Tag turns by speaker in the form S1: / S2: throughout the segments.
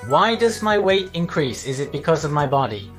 S1: Why does my weight increase? Is it because of my body?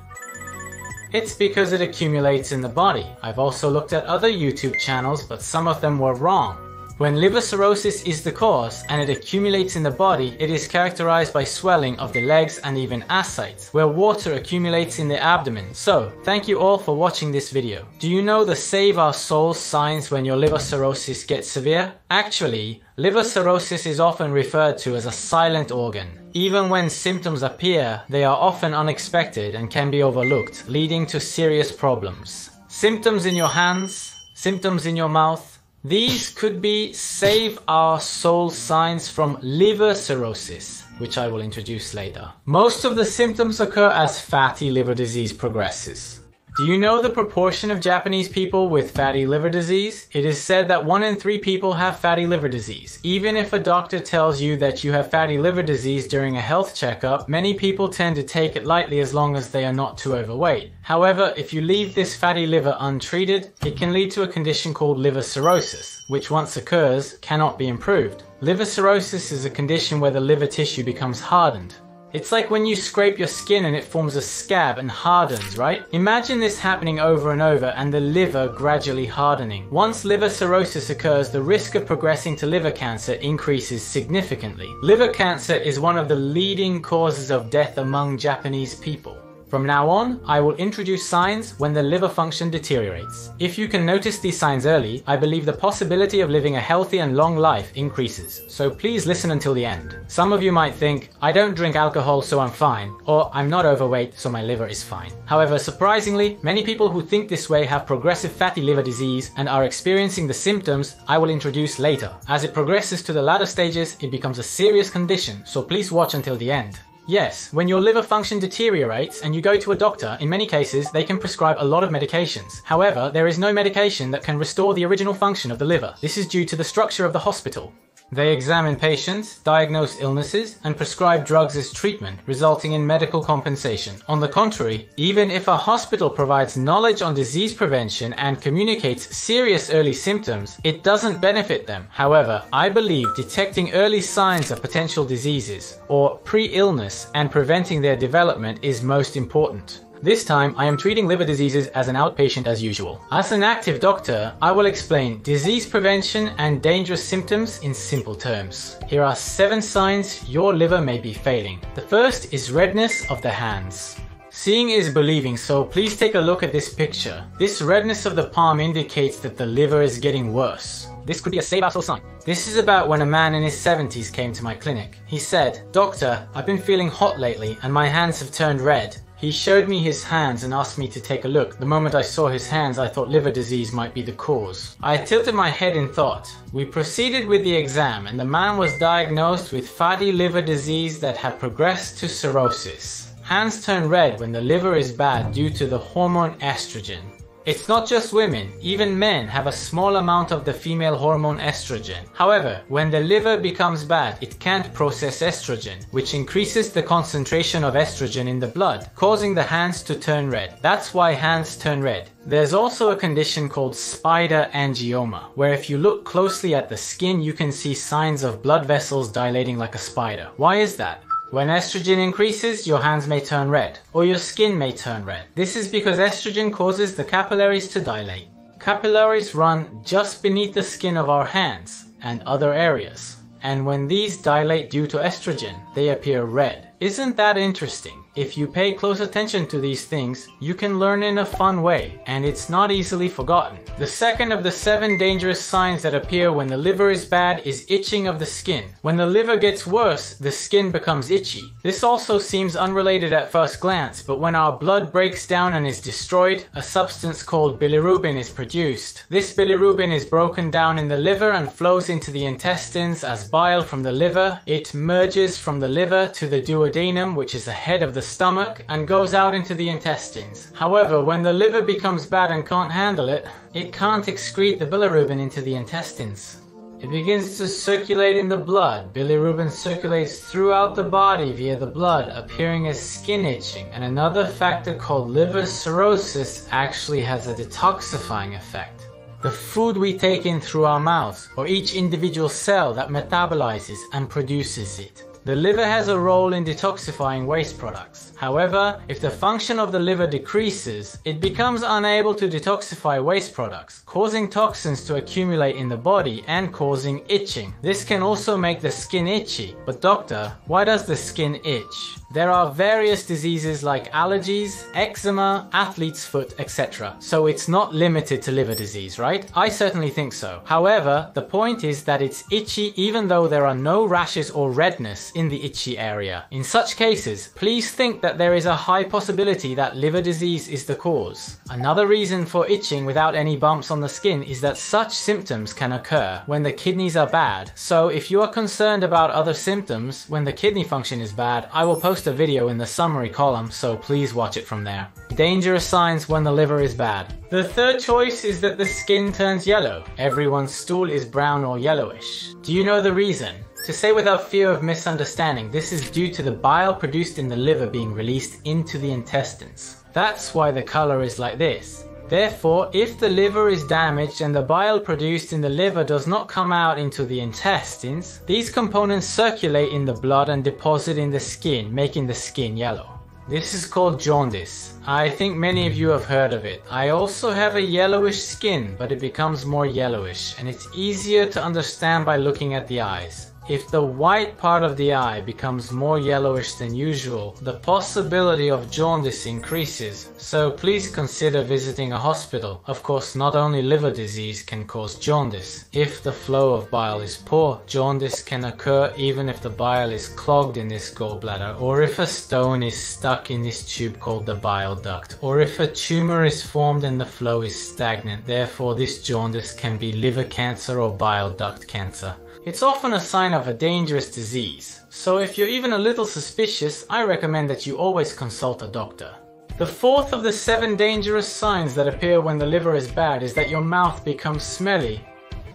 S1: It's because it accumulates in the body. I've also looked at other YouTube channels, but some of them were wrong. When liver cirrhosis is the cause and it accumulates in the body, it is characterized by swelling of the legs and even ascites, where water accumulates in the abdomen. So, thank you all for watching this video. Do you know the save our souls signs when your liver cirrhosis gets severe? Actually, liver cirrhosis is often referred to as a silent organ. Even when symptoms appear, they are often unexpected and can be overlooked, leading to serious problems. Symptoms in your hands, symptoms in your mouth. These could be save our soul signs from liver cirrhosis, which I will introduce later. Most of the symptoms occur as fatty liver disease progresses. Do you know the proportion of Japanese people with fatty liver disease? It is said that 1 in 3 people have fatty liver disease. Even if a doctor tells you that you have fatty liver disease during a health checkup, many people tend to take it lightly as long as they are not too overweight. However, if you leave this fatty liver untreated, it can lead to a condition called liver cirrhosis, which once occurs, cannot be improved. Liver cirrhosis is a condition where the liver tissue becomes hardened. It's like when you scrape your skin and it forms a scab and hardens, right? Imagine this happening over and over and the liver gradually hardening. Once liver cirrhosis occurs, the risk of progressing to liver cancer increases significantly. Liver cancer is one of the leading causes of death among Japanese people. From now on, I will introduce signs when the liver function deteriorates. If you can notice these signs early, I believe the possibility of living a healthy and long life increases. So please listen until the end. Some of you might think, I don't drink alcohol so I'm fine, or I'm not overweight so my liver is fine. However, surprisingly, many people who think this way have progressive fatty liver disease and are experiencing the symptoms I will introduce later. As it progresses to the latter stages, it becomes a serious condition, so please watch until the end. Yes, when your liver function deteriorates and you go to a doctor, in many cases they can prescribe a lot of medications. However, there is no medication that can restore the original function of the liver. This is due to the structure of the hospital. They examine patients, diagnose illnesses, and prescribe drugs as treatment, resulting in medical compensation. On the contrary, even if a hospital provides knowledge on disease prevention and communicates serious early symptoms, it doesn't benefit them. However, I believe detecting early signs of potential diseases, or pre-illness, and preventing their development is most important. This time, I am treating liver diseases as an outpatient as usual. As an active doctor, I will explain disease prevention and dangerous symptoms in simple terms. Here are 7 signs your liver may be failing. The first is redness of the hands. Seeing is believing, so please take a look at this picture. This redness of the palm indicates that the liver is getting worse. This could be a save our soul sign. This is about when a man in his 70s came to my clinic. He said, "Doctor, I've been feeling hot lately and my hands have turned red." He showed me his hands and asked me to take a look. The moment I saw his hands, I thought liver disease might be the cause. I tilted my head in thought. We proceeded with the exam and the man was diagnosed with fatty liver disease that had progressed to cirrhosis. Hands turn red when the liver is bad due to the hormone estrogen. It's not just women, even men have a small amount of the female hormone estrogen. However, when the liver becomes bad, it can't process estrogen, which increases the concentration of estrogen in the blood, causing the hands to turn red. That's why hands turn red. There's also a condition called spider angioma, where if you look closely at the skin, you can see signs of blood vessels dilating like a spider. Why is that? When estrogen increases, your hands may turn red, or your skin may turn red. This is because estrogen causes the capillaries to dilate. Capillaries run just beneath the skin of our hands and other areas. And when these dilate due to estrogen, they appear red. Isn't that interesting? If you pay close attention to these things, you can learn in a fun way, and it's not easily forgotten. The second of the 7 dangerous signs that appear when the liver is bad is itching of the skin. When the liver gets worse, the skin becomes itchy. This also seems unrelated at first glance, but when our blood breaks down and is destroyed, a substance called bilirubin is produced. This bilirubin is broken down in the liver and flows into the intestines as bile from the liver. It merges from the liver to the duodenum, which is the head of the stomach, and goes out into the intestines. However, when the liver becomes bad and can't handle it, it can't excrete the bilirubin into the intestines. It begins to circulate in the blood. Bilirubin circulates throughout the body via the blood, appearing as skin itching. And another factor called liver cirrhosis actually has a detoxifying effect. The food we take in through our mouths, or each individual cell that metabolizes and produces it. The liver has a role in detoxifying waste products. However, if the function of the liver decreases, it becomes unable to detoxify waste products, causing toxins to accumulate in the body and causing itching. This can also make the skin itchy. But doctor, why does the skin itch? There are various diseases like allergies, eczema, athlete's foot, etc. So it's not limited to liver disease, right? I certainly think so. However, the point is that it's itchy even though there are no rashes or redness in the itchy area. In such cases, please think that there is a high possibility that liver disease is the cause. Another reason for itching without any bumps on the skin is that such symptoms can occur when the kidneys are bad. So if you are concerned about other symptoms when the kidney function is bad, I will post a video in the summary column, so please watch it from there. Dangerous signs when the liver is bad. The third choice is that the skin turns yellow. Everyone's stool is brown or yellowish. Do you know the reason? To say without fear of misunderstanding, this is due to the bile produced in the liver being released into the intestines. That's why the color is like this. Therefore, if the liver is damaged and the bile produced in the liver does not come out into the intestines, these components circulate in the blood and deposit in the skin, making the skin yellow. This is called jaundice. I think many of you have heard of it. I also have a yellowish skin, but it becomes more yellowish, and it's easier to understand by looking at the eyes. If the white part of the eye becomes more yellowish than usual, the possibility of jaundice increases, so please consider visiting a hospital. Of course, not only liver disease can cause jaundice. If the flow of bile is poor, jaundice can occur even if the bile is clogged in this gallbladder, or if a stone is stuck in this tube called the bile duct, or if a tumor is formed and the flow is stagnant. Therefore, this jaundice can be liver cancer or bile duct cancer. It's often a sign of a dangerous disease, so if you're even a little suspicious, I recommend that you always consult a doctor. The fourth of the 7 dangerous signs that appear when the liver is bad is that your mouth becomes smelly.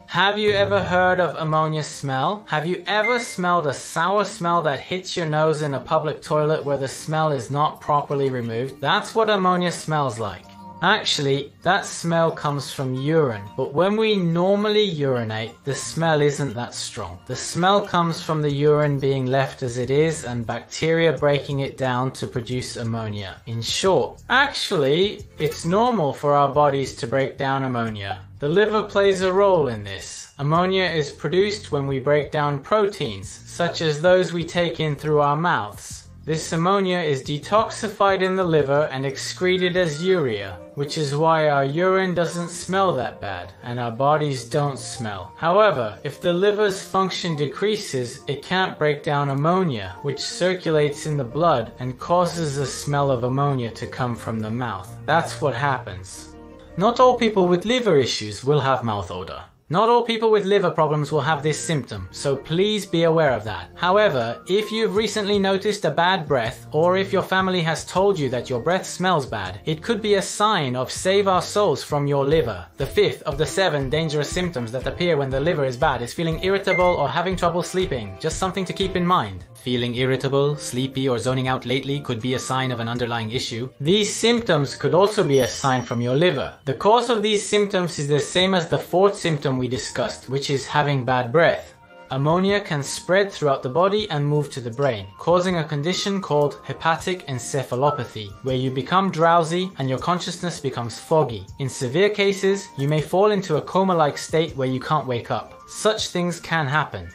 S1: Have you ever heard of ammonia smell? Have you ever smelled a sour smell that hits your nose in a public toilet where the smell is not properly removed? That's what ammonia smells like. Actually, that smell comes from urine, but when we normally urinate, the smell isn't that strong. The smell comes from the urine being left as it is and bacteria breaking it down to produce ammonia. In short, actually, it's normal for our bodies to break down ammonia. The liver plays a role in this. Ammonia is produced when we break down proteins, such as those we take in through our mouths. This ammonia is detoxified in the liver and excreted as urea, which is why our urine doesn't smell that bad and our bodies don't smell. However, if the liver's function decreases, it can't break down ammonia, which circulates in the blood and causes the smell of ammonia to come from the mouth. That's what happens. Not all people with liver issues will have mouth odor. Not all people with liver problems will have this symptom, so please be aware of that. However, if you've recently noticed a bad breath, or if your family has told you that your breath smells bad, it could be a sign of save our souls from your liver. The 5th of the 7 dangerous symptoms that appear when the liver is bad is feeling irritable or having trouble sleeping. Just something to keep in mind. Feeling irritable, sleepy, or zoning out lately could be a sign of an underlying issue. These symptoms could also be a sign from your liver. The cause of these symptoms is the same as the 4th symptom we discussed, which is having bad breath. Ammonia can spread throughout the body and move to the brain, causing a condition called hepatic encephalopathy, where you become drowsy and your consciousness becomes foggy. In severe cases, you may fall into a coma-like state where you can't wake up. Such things can happen.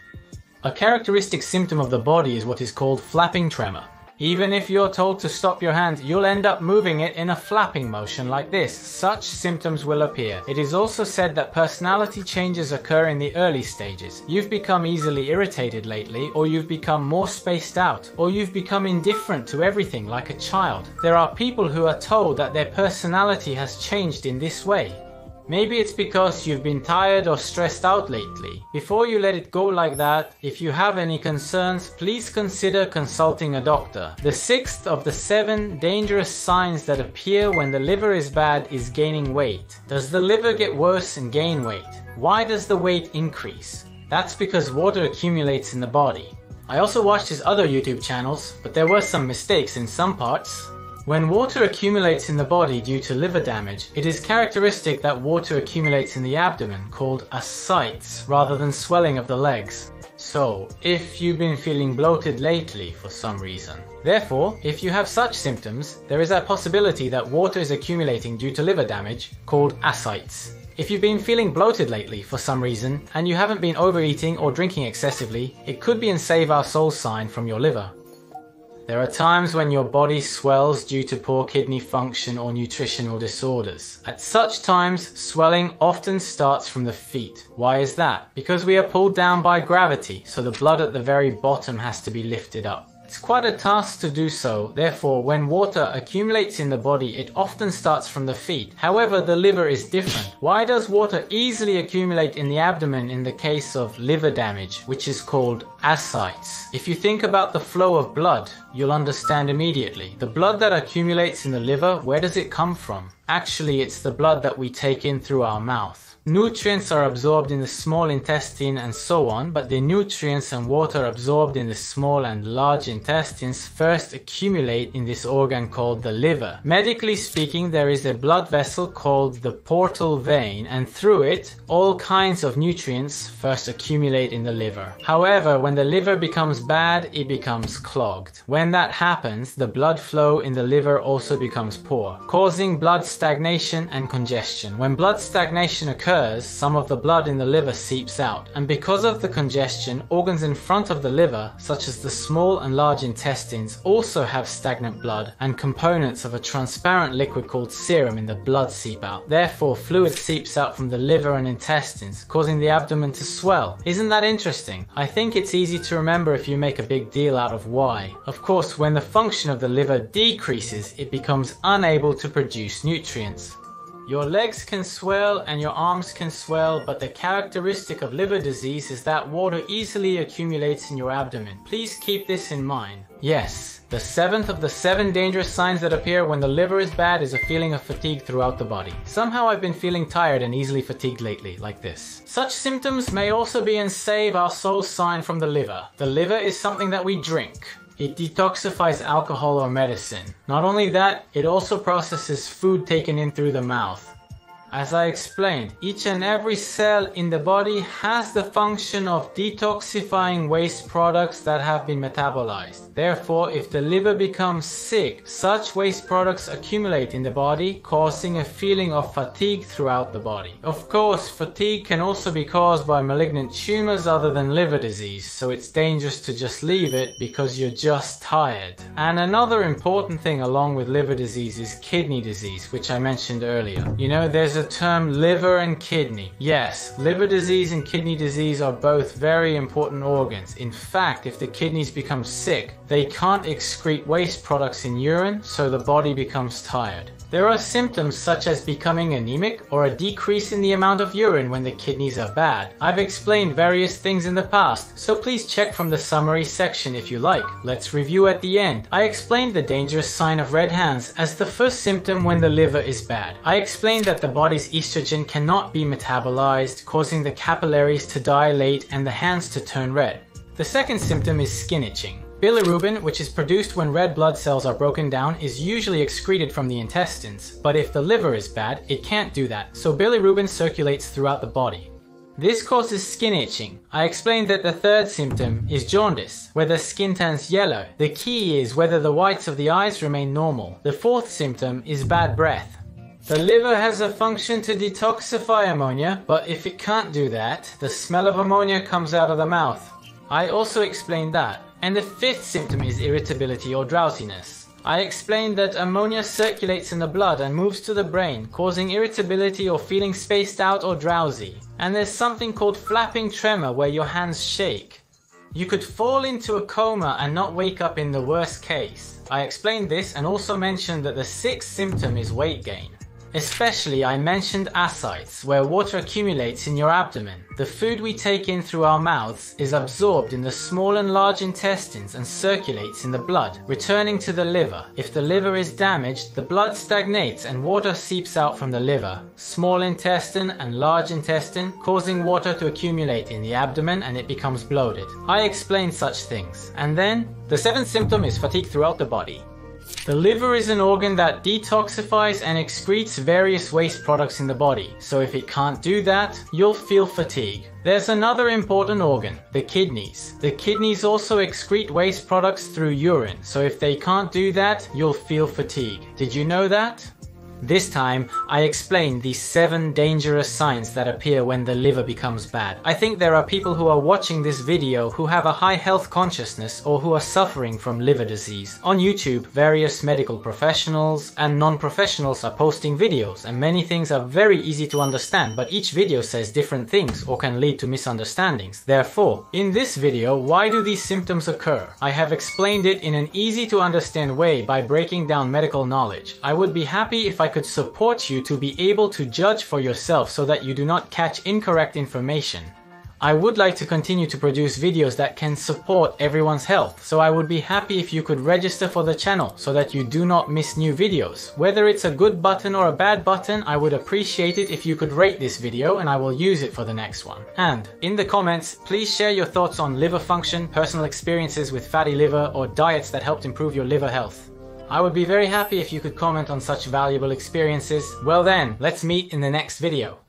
S1: A characteristic symptom of the body is what is called flapping tremor. Even if you're told to stop your hand, you'll end up moving it in a flapping motion like this. Such symptoms will appear. It is also said that personality changes occur in the early stages. You've become easily irritated lately, or you've become more spaced out, or you've become indifferent to everything like a child. There are people who are told that their personality has changed in this way. Maybe it's because you've been tired or stressed out lately. Before you let it go like that, if you have any concerns, please consider consulting a doctor. The 6th of the 7 dangerous signs that appear when the liver is bad is gaining weight. Does the liver get worse and gain weight? Why does the weight increase? That's because water accumulates in the body. I also watched his other YouTube channels, but there were some mistakes in some parts. When water accumulates in the body due to liver damage, it is characteristic that water accumulates in the abdomen, called ascites, rather than swelling of the legs. So, if you've been feeling bloated lately for some reason. Therefore, if you have such symptoms, there is a possibility that water is accumulating due to liver damage called ascites. If you've been feeling bloated lately for some reason, and you haven't been overeating or drinking excessively, it could be a save our soul sign from your liver. There are times when your body swells due to poor kidney function or nutritional disorders. At such times, swelling often starts from the feet. Why is that? Because we are pulled down by gravity, so the blood at the very bottom has to be lifted up. It's quite a task to do so, therefore when water accumulates in the body it often starts from the feet. However, the liver is different. Why does water easily accumulate in the abdomen in the case of liver damage, which is called ascites? If you think about the flow of blood, you'll understand immediately. The blood that accumulates in the liver, where does it come from? Actually, it's the blood that we take in through our mouth. Nutrients are absorbed in the small intestine and so on, but the nutrients and water absorbed in the small and large intestines first accumulate in this organ called the liver. Medically speaking, there is a blood vessel called the portal vein, and through it, all kinds of nutrients first accumulate in the liver. However, when the liver becomes bad, it becomes clogged. When that happens, the blood flow in the liver also becomes poor, causing blood stagnation and congestion. When blood stagnation occurs, some of the blood in the liver seeps out, and because of the congestion, organs in front of the liver, such as the small and large intestines, also have stagnant blood, and components of a transparent liquid called serum in the blood seep out. Therefore, fluid seeps out from the liver and intestines, causing the abdomen to swell. Isn't that interesting? I think it's easy to remember if you make a big deal out of why. Of course, when the function of the liver decreases, it becomes unable to produce nutrients. Your legs can swell and your arms can swell, but the characteristic of liver disease is that water easily accumulates in your abdomen. Please keep this in mind. Yes, the seventh of the 7 dangerous signs that appear when the liver is bad is a feeling of fatigue throughout the body. Somehow I've been feeling tired and easily fatigued lately, like this. Such symptoms may also be an save our soul sign from the liver. The liver is something that we drink. It detoxifies alcohol or medicine. Not only that, it also processes food taken in through the mouth. As I explained, each and every cell in the body has the function of detoxifying waste products that have been metabolized. Therefore, if the liver becomes sick, such waste products accumulate in the body, causing a feeling of fatigue throughout the body. Of course, fatigue can also be caused by malignant tumors other than liver disease, so it's dangerous to just leave it because you're just tired. And another important thing along with liver disease is kidney disease, which I mentioned earlier. You know, there's a term liver and kidney. Yes, liver disease and kidney disease are both very important organs. In fact, if the kidneys become sick, they can't excrete waste products in urine, so the body becomes tired. There are symptoms such as becoming anemic or a decrease in the amount of urine when the kidneys are bad. I've explained various things in the past, so please check from the summary section if you like. Let's review at the end. I explained the dangerous sign of red hands as the first symptom when the liver is bad. I explained that the body's estrogen cannot be metabolized, causing the capillaries to dilate and the hands to turn red. The second symptom is skin itching. Bilirubin, which is produced when red blood cells are broken down, is usually excreted from the intestines, but if the liver is bad, it can't do that, so bilirubin circulates throughout the body. This causes skin itching. I explained that the third symptom is jaundice, where the skin turns yellow. The key is whether the whites of the eyes remain normal. The fourth symptom is bad breath. The liver has a function to detoxify ammonia, but if it can't do that, the smell of ammonia comes out of the mouth. I also explained that. And the fifth symptom is irritability or drowsiness. I explained that ammonia circulates in the blood and moves to the brain, causing irritability or feeling spaced out or drowsy. And there's something called flapping tremor where your hands shake. You could fall into a coma and not wake up in the worst case. I explained this and also mentioned that the sixth symptom is weight gain. Especially, I mentioned ascites, where water accumulates in your abdomen. The food we take in through our mouths is absorbed in the small and large intestines and circulates in the blood, returning to the liver. If the liver is damaged, the blood stagnates and water seeps out from the liver, small intestine and large intestine, causing water to accumulate in the abdomen and it becomes bloated. I explained such things. And then, the seventh symptom is fatigue throughout the body. The liver is an organ that detoxifies and excretes various waste products in the body, so if it can't do that, you'll feel fatigue. There's another important organ, the kidneys. The kidneys also excrete waste products through urine, so if they can't do that, you'll feel fatigue. Did you know that? This time, I explained the 7 dangerous signs that appear when the liver becomes bad. I think there are people who are watching this video who have a high health consciousness or who are suffering from liver disease. On YouTube, various medical professionals and non-professionals are posting videos, and many things are very easy to understand, but each video says different things or can lead to misunderstandings. Therefore, in this video, why do these symptoms occur? I have explained it in an easy to understand way by breaking down medical knowledge. I would be happy if I could support you to be able to judge for yourself so that you do not catch incorrect information. I would like to continue to produce videos that can support everyone's health, so I would be happy if you could register for the channel so that you do not miss new videos. Whether it's a good button or a bad button, I would appreciate it if you could rate this video and I will use it for the next one. And in the comments, please share your thoughts on liver function, personal experiences with fatty liver, or diets that helped improve your liver health. I would be very happy if you could comment on such valuable experiences. Well then, let's meet in the next video.